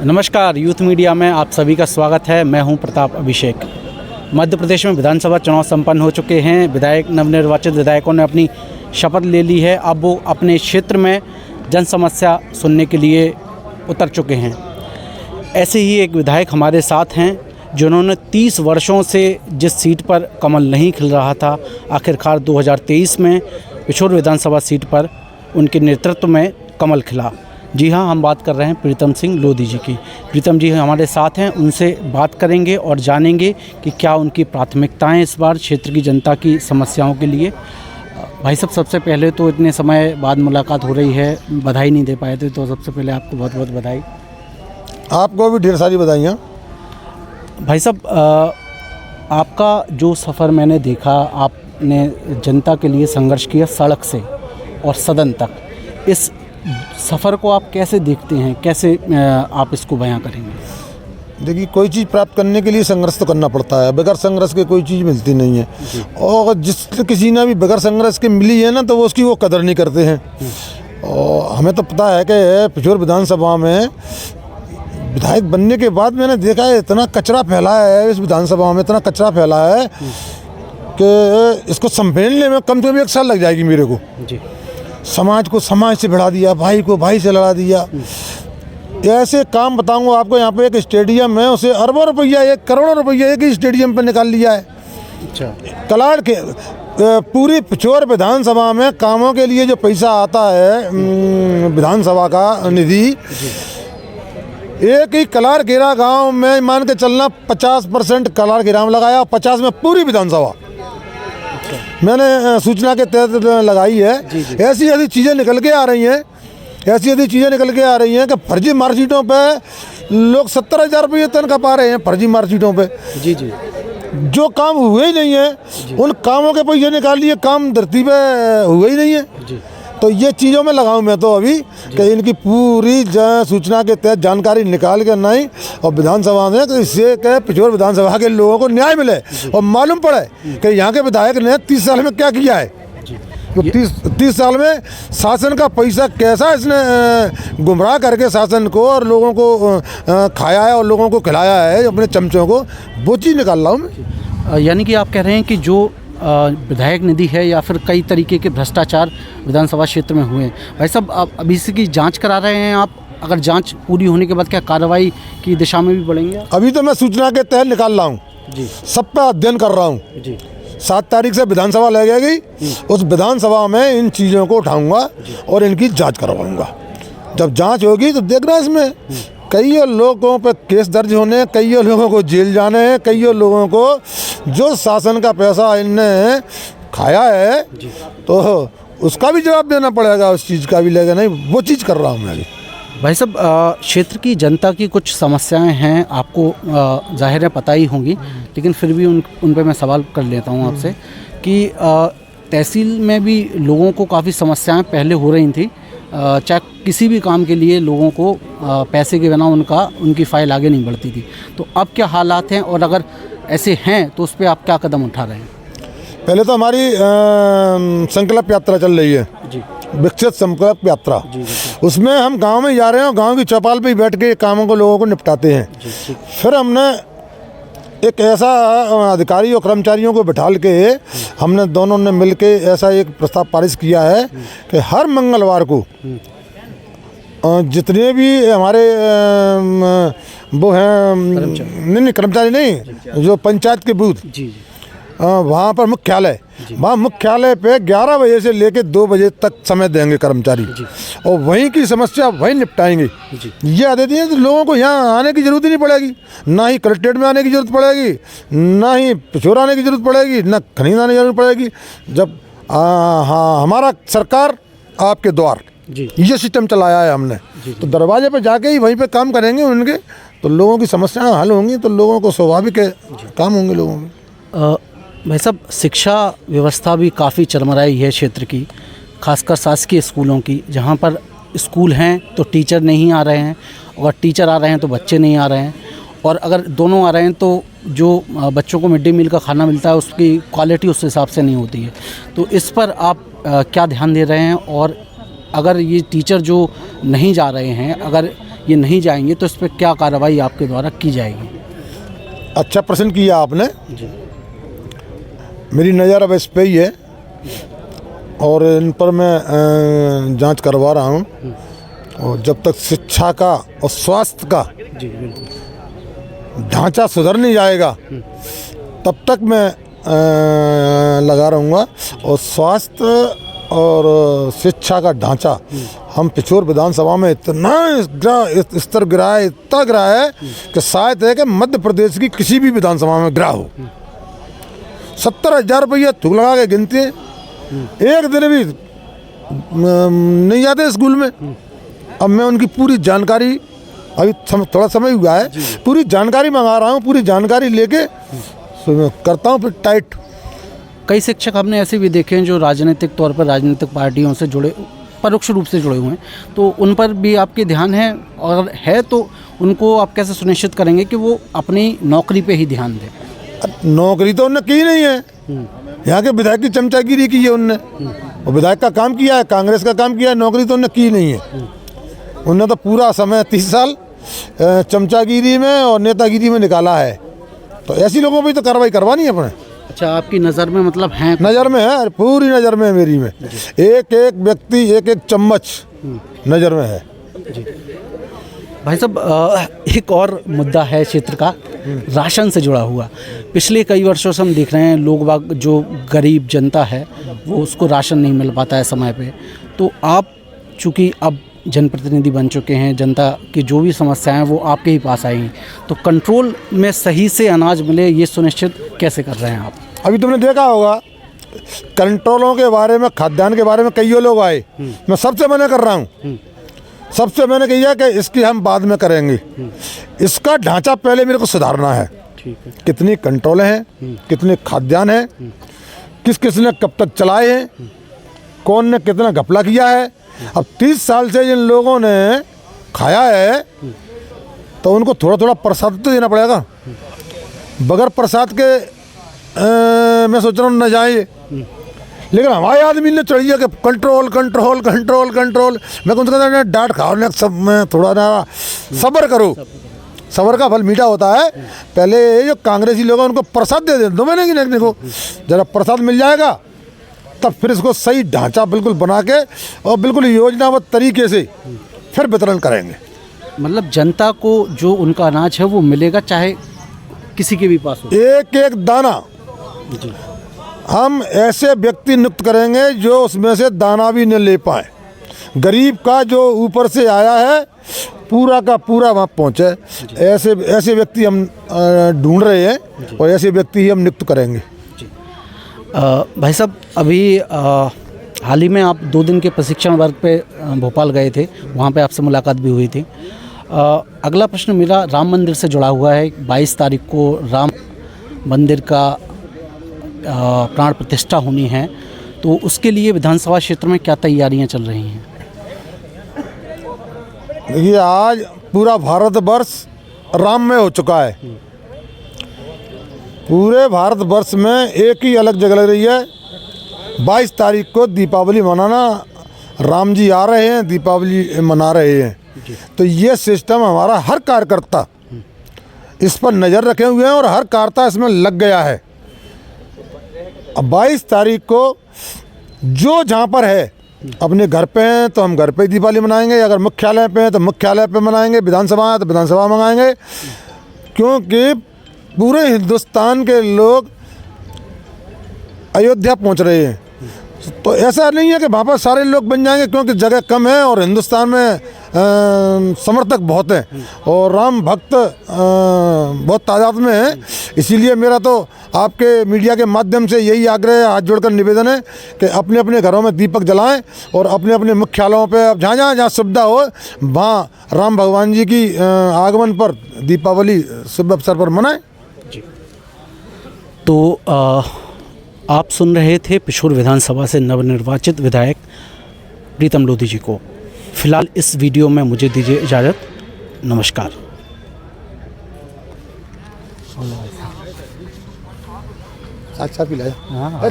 नमस्कार, youth media में आप सभी का स्वागत है। मैं हूं प्रताप अभिषेक। मध्य प्रदेश में विधानसभा चुनाव संपन्न हो चुके हैं। विधायक नवनिर्वाचित विधायकों ने अपनी शपथ ले ली है। अब वो अपने क्षेत्र में जन समस्या सुनने के लिए उतर चुके हैं। ऐसे ही एक विधायक हमारे साथ हैं जिन्होंने 30 वर्षों से जिस सीट पर कमल नहीं खिल रहा था, आखिरकार 2023 में पिछोर विधानसभा सीट पर उनके नेतृत्व में कमल खिला। जी हाँ, हम बात कर रहे हैं प्रीतम सिंह लोधी जी की। प्रीतम जी हमारे साथ हैं, उनसे बात करेंगे और जानेंगे कि क्या उनकी प्राथमिकताएं इस बार क्षेत्र की जनता की समस्याओं के लिए। भाई साहब, सबसे पहले तो इतने समय बाद मुलाकात हो रही है, बधाई नहीं दे पाए थे, तो सबसे पहले आपको बहुत बहुत बधाई। आपको भी ढेर सारी बधाइयाँ। भाई साहब, आपका जो सफ़र मैंने देखा, आपने जनता के लिए संघर्ष किया सड़क से और सदन तक। इस सफ़र को आप कैसे देखते हैं, कैसे आप इसको बयां करेंगे? देखिए, कोई चीज़ प्राप्त करने के लिए संघर्ष तो करना पड़ता है। बगैर संघर्ष के कोई चीज़ मिलती नहीं है। और जिस किसी ने भी बगैर संघर्ष के मिली है ना, तो वो उसकी वो कदर नहीं करते हैं। और हमें तो पता है कि पिछोर विधानसभा में विधायक बनने के बाद मैंने देखा है इतना कचरा फैला है, इस विधानसभा में इतना कचरा फैला है कि इसको संभेलने में कम से कम 1 साल लग जाएगी मेरे को। जी। समाज को समाज से भिड़ा दिया, भाई को भाई से लड़ा दिया। ऐसे काम बताऊंगा आपको। यहाँ पे एक स्टेडियम है, उसे अरबों रुपया, 1 करोड़ रुपया एक ही स्टेडियम पे निकाल लिया है। अच्छा। कलाड़ के पूरी पिछोर विधानसभा में कामों के लिए जो पैसा आता है, विधानसभा का निधि, एक ही कलाड़ घेरा गांव में मान के चलना 50% कलाड़ घेरा में लगाया, 50 में पूरी विधानसभा मैंने सूचना के तहत लगाई है। ऐसी ऐसी चीज़ें निकल के आ रही हैं, कि फर्जी मार्कशीटों पे लोग 70,000 रुपये तनख्वाह पा रहे हैं, फर्जी मार्कशीटों पे। जी। जो काम हुए ही नहीं है, उन कामों के पैसे निकाल लिए, काम धरती पे हुए ही नहीं है। तो ये चीज़ों में लगाऊं मैं तो अभी कि इनकी पूरी सूचना के तहत जानकारी निकाल के नहीं, और विधानसभा में तो इससे कि पिछोर विधानसभा के लोगों को न्याय मिले और मालूम पड़े कि यहाँ के विधायक ने 30 साल में क्या किया है। तो 30 साल में शासन का पैसा कैसा इसने गुमराह करके शासन को और लोगों को खाया है और लोगों को खिलाया है अपने चमचों को, वो चीज़ निकाल रहा हूँ मैं। यानी कि आप कह रहे हैं कि जो विधायक निधि है या फिर कई तरीके के भ्रष्टाचार विधानसभा क्षेत्र में हुए हैं। भाई साहब, आप अभी इसकी जांच करा रहे हैं आप? अगर जांच पूरी होने के बाद क्या कार्रवाई की दिशा में भी बढ़ेंगे? अभी तो मैं सूचना के तहत निकाल रहा हूँ जी, सब पे अध्ययन कर रहा हूँ जी। 7 तारीख से विधानसभा लगेगी, उस विधानसभा में इन चीज़ों को उठाऊँगा और इनकी जाँच करवाऊँगा। जब जाँच होगी तो देखना, इसमें कई लोगों पे केस दर्ज होने, कई लोगों को जेल जाने हैं, कई लोगों को जो शासन का पैसा इनने खाया है तो उसका भी जवाब देना पड़ेगा, उस चीज़ का भी लेगा नहीं, वो चीज़ कर रहा हूँ मैं अभी। भाई साहब, क्षेत्र की जनता की कुछ समस्याएं हैं, आपको जाहिर है पता ही होंगी, लेकिन फिर भी उन पे मैं सवाल कर लेता हूँ आपसे कि तहसील में भी लोगों को काफ़ी समस्याएं पहले हो रही थी। चाहे किसी भी काम के लिए लोगों को पैसे के बिना उनकी फ़ाइल आगे नहीं बढ़ती थी, तो अब क्या हालात हैं, और अगर ऐसे हैं तो उस पर आप क्या कदम उठा रहे हैं? पहले तो हमारी संकल्प यात्रा चल रही है जी, विकसित संकल्प यात्रा। उसमें हम गांव में जा रहे हैं और गांव की चौपाल पे ही बैठ के कामों को लोगों को निपटाते हैं। फिर हमने एक ऐसा अधिकारी और कर्मचारियों को बिठाल के हमने दोनों ने मिल के ऐसा एक प्रस्ताव पारित किया है कि हर मंगलवार को जितने भी हमारे वो हैं, नहीं कर्मचारी नहीं, जो पंचायत के बूथ वहाँ पर मुख्यालय पे 11 बजे से लेकर 2 बजे तक समय देंगे कर्मचारी, और वहीं की समस्या वहीं निपटाएंगे। ये आदत है तो लोगों को यहाँ आने की ज़रूरत ही नहीं पड़ेगी, ना ही कलेक्ट्रेट में आने की ज़रूरत पड़ेगी, ना ही पिछोर आने की ज़रूरत पड़ेगी, ना खनीज आने की ज़रूरत पड़ेगी। जब हाँ, हमारा सरकार आपके द्वार, ये सिस्टम चलाया है हमने, तो दरवाजे पर जाके ही वहीं पे काम करेंगे उनके, तो लोगों की समस्याएं हल होंगी, तो लोगों को स्वाभाविक काम होंगे लोगों के। भाई साहब, शिक्षा व्यवस्था भी काफ़ी चरमराई है क्षेत्र की, खासकर शासकीय स्कूलों की, जहाँ पर स्कूल हैं तो टीचर नहीं आ रहे हैं, और टीचर आ रहे हैं तो बच्चे नहीं आ रहे हैं, और अगर दोनों आ रहे हैं तो जो बच्चों को मिड डे मील का खाना मिलता है उसकी क्वालिटी उस हिसाब से नहीं होती है। तो इस पर आप क्या ध्यान दे रहे हैं, और अगर ये टीचर जो नहीं जा रहे हैं, अगर ये नहीं जाएंगे तो इस पर क्या कार्रवाई आपके द्वारा की जाएगी? अच्छा प्रश्न किया आपने। जी मेरी नज़र अब इस पे ही है और इन पर मैं जांच करवा रहा हूँ। और जब तक शिक्षा का और स्वास्थ्य का जी बिल्कुल। ढांचा सुधर नहीं जाएगा तब तक मैं लगा रहूँगा। और स्वास्थ्य और शिक्षा का ढांचा हम पिछोर विधानसभा में इतना स्तर गिरा है, इतना गिरा है कि शायद है कि मध्य प्रदेश की किसी भी विधानसभा में गिरा हो। 70,000 रुपये थूक लगा के गिनते हैं, एक दिन भी नहीं जाते स्कूल में। अब मैं उनकी पूरी जानकारी, अभी थोड़ा समय हुआ है, पूरी जानकारी मंगा रहा हूँ, पूरी जानकारी लेके करता हूँ फिर टाइट। कई शिक्षक हमने ऐसे भी देखे हैं जो राजनीतिक तौर पर राजनीतिक पार्टियों से जुड़े, परोक्ष रूप से जुड़े हुए हैं, तो उन पर भी आपके ध्यान है? और है तो उनको आप कैसे सुनिश्चित करेंगे कि वो अपनी नौकरी पे ही ध्यान दें? नौकरी तो उनने की नहीं है, यहाँ के विधायक की चमचागिरी की है उनने। और विधायक का काम किया है, कांग्रेस का काम किया है, नौकरी तो उनने की नहीं है। उनने तो पूरा समय 30 साल चमचागिरी में और नेतागिरी में निकाला है। तो ऐसी लोगों पर तो कार्रवाई करवानी है अपने। अच्छा, आपकी नज़र में मतलब हैं? नज़र में है, पूरी नज़र में है मेरी में। एक एक व्यक्ति, एक एक चम्मच नज़र में है। जी भाई साहब, एक और मुद्दा है क्षेत्र का, राशन से जुड़ा हुआ। पिछले कई वर्षों से हम देख रहे हैं लोग बाग, जो गरीब जनता है वो उसको राशन नहीं मिल पाता है समय पे। तो आप चूँकि अब जनप्रतिनिधि बन चुके हैं, जनता की जो भी समस्याएं वो आपके ही पास आई हैं, तो कंट्रोल में सही से अनाज मिले ये सुनिश्चित कैसे कर रहे हैं आप? अभी तुमने देखा होगा कंट्रोलों के बारे में, खाद्यान्न के बारे में कई लोग आए, मैं सबसे मना कर रहा हूँ। सबसे मैंने कहा कि इसकी हम बाद में करेंगे, इसका ढांचा पहले मेरे को सुधारना है। ठीक है। कितनी कंट्रोल हैं, कितने खाद्यान्न हैं, किस किस ने कब तक चलाए हैं, कौन ने कितना घपला किया है। अब 30 साल से जिन लोगों ने खाया है तो उनको थोड़ा थोड़ा प्रसाद तो देना पड़ेगा। बगैर प्रसाद के मैं सोच रहा हूँ न जाए। लेकिन हमारे आदमी ने चढ़िए कि कंट्रोल कंट्रोल कंट्रोल कंट्रोल। मैं कौन सा डांट खाओ ना, सब में थोड़ा ना सब्र करो, सब्र का फल मीठा होता है। पहले जो कांग्रेसी लोग हैं उनको प्रसाद दे दें, 2 महीने की नहीं को जरा प्रसाद मिल जाएगा, तब फिर इसको सही ढांचा बिल्कुल बना के और बिल्कुल योजनाबद्ध तरीके से फिर वितरण करेंगे। मतलब जनता को जो उनका अनाज है वो मिलेगा, चाहे किसी के भी पास हो। एक एक दाना जी। हम ऐसे व्यक्ति नियुक्त करेंगे जो उसमें से दाना भी न ले पाए। गरीब का जो ऊपर से आया है पूरा का पूरा वहाँ पहुँचे, ऐसे व्यक्ति हम ढूंढ रहे हैं और ऐसे व्यक्ति ही हम नियुक्त करेंगे। भाई साहब, अभी हाल ही में आप 2 दिन के प्रशिक्षण वर्ग पे भोपाल गए थे, वहाँ पे आपसे मुलाकात भी हुई थी। अगला प्रश्न मेरा राम मंदिर से जुड़ा हुआ है। 22 तारीख को राम मंदिर का प्राण प्रतिष्ठा होनी है, तो उसके लिए विधानसभा क्षेत्र में क्या तैयारियां चल रही हैं? देखिए, आज पूरा भारतवर्ष राममय हो चुका है। पूरे भारतवर्ष में एक ही अलग जगह लग रही है, 22 तारीख को दीपावली मनाना। राम जी आ रहे हैं, दीपावली मना रहे हैं। तो ये सिस्टम हमारा हर कार्यकर्ता इस पर नज़र रखे हुए हैं और हर कार्यकर्ता इसमें लग गया है। अब 22 तारीख को जो जहाँ पर है, अपने घर पे हैं तो हम घर पे दीपावली मनाएंगे, अगर मुख्यालय पे हैं तो मुख्यालय पे मनाएंगे, विधानसभा है तो विधानसभा मनाएंगे। क्योंकि पूरे हिंदुस्तान के लोग अयोध्या पहुंच रहे हैं, तो ऐसा नहीं है कि वहाँ पर सारे लोग बन जाएंगे, क्योंकि जगह कम है और हिंदुस्तान में समर्थक बहुत हैं और राम भक्त बहुत तादाद में हैं। इसीलिए मेरा तो आपके मीडिया के माध्यम से यही आग्रह, हाथ जोड़कर निवेदन है कि अपने अपने घरों में दीपक जलाएं और अपने अपने मुख्यालयों पे जहाँ जहाँ सुविधा हो वहाँ राम भगवान जी की आगमन पर दीपावली शुभ अवसर पर मनाएं। जी। तो आप सुन रहे थे पिछोर विधानसभा से नवनिर्वाचित विधायक प्रीतम लोधी जी को। फिलहाल इस वीडियो में मुझे दीजिए इजाज़त। नमस्कार। अच्छा पिलाया।